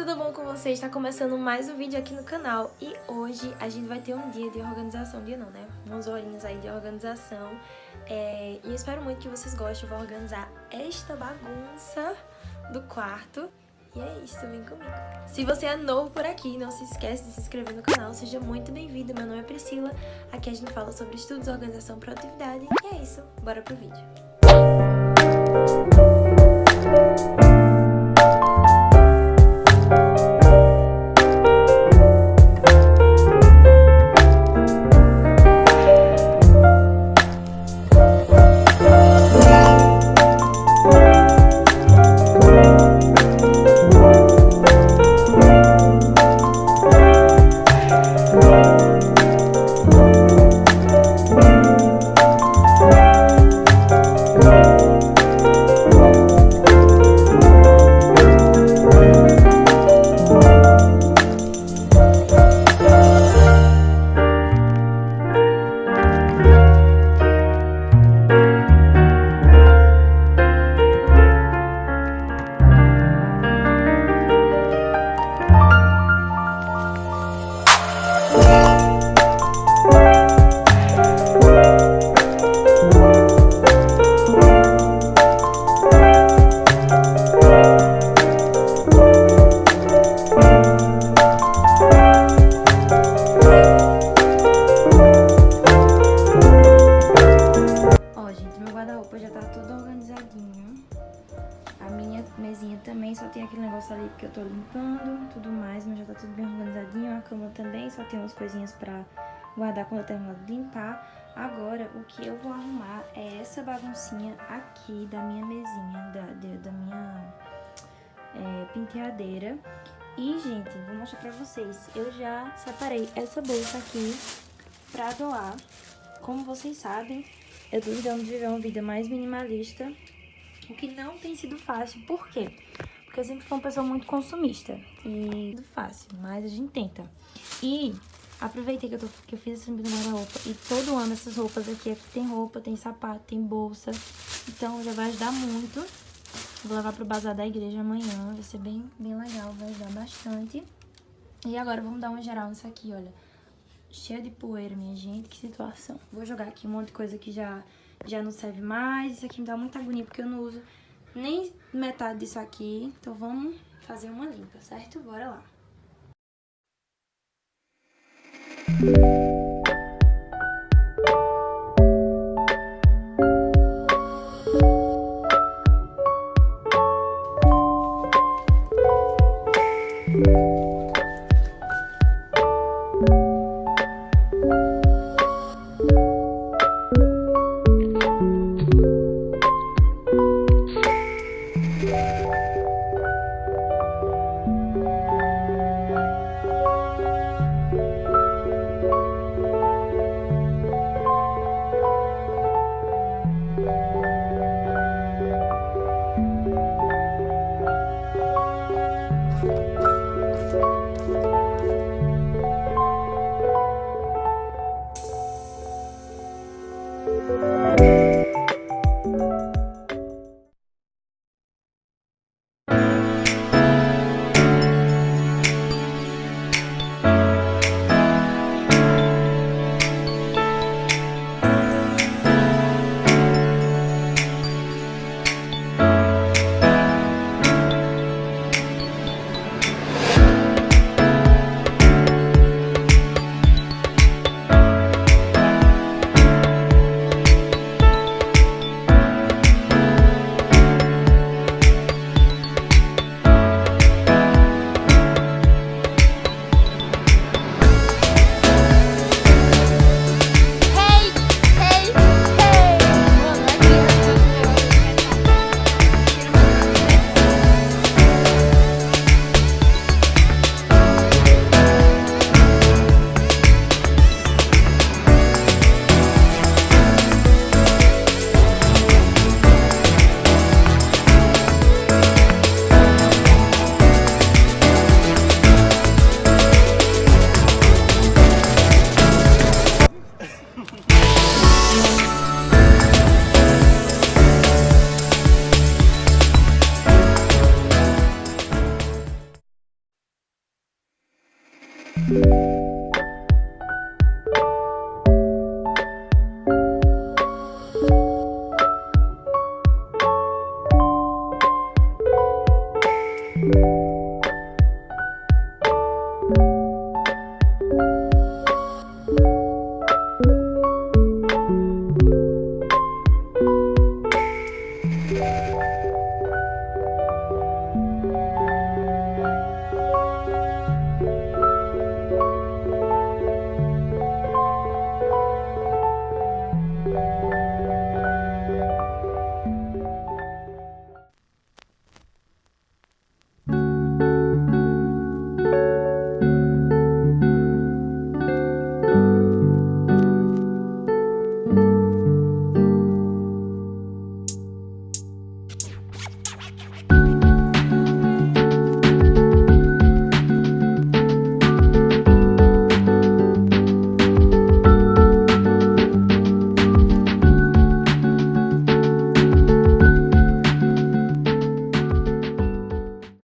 tudo bom com vocês? Está começando mais um vídeo aqui no canal e hoje a gente vai ter um dia de organização, dia não, né? Uns horinhos aí de organização e eu espero muito que vocês gostem. Eu vou organizar esta bagunça do quarto e é isso, vem comigo. Se você é novo por aqui, não se esquece de se inscrever no canal, seja muito bem-vindo. Meu nome é Priscila, aqui a gente fala sobre estudos, organização, produtividade e é isso, bora pro vídeo. Também só tem aquele negócio ali porque eu tô limpando, tudo mais, mas já tá tudo bem organizadinho. A cama também só tem umas coisinhas pra guardar quando eu terminar de limpar. Agora, o que eu vou arrumar é essa baguncinha aqui da minha mesinha, da minha penteadeira. E, gente, vou mostrar pra vocês, eu já separei essa bolsa aqui pra doar. Como vocês sabem, eu tô tentando viver uma vida mais minimalista, o que não tem sido fácil. Por quê? Porque eu sempre fui uma pessoa muito consumista. E tudo fácil, mas a gente tenta. E aproveitei que eu fiz essa limpeza no guarda-roupa. E todo ano essas roupas aqui tem roupa, tem sapato, tem bolsa. Então já vai ajudar muito. Vou levar pro bazar da igreja amanhã. Vai ser bem legal, vai ajudar bastante. E agora vamos dar uma geral nisso aqui, olha. Cheio de poeira, minha gente, que situação. Vou jogar aqui um monte de coisa que já não serve mais. Isso aqui me dá muita agonia porque eu não uso nem metade disso aqui. Então vamos fazer uma limpa, certo? Bora lá. tchau!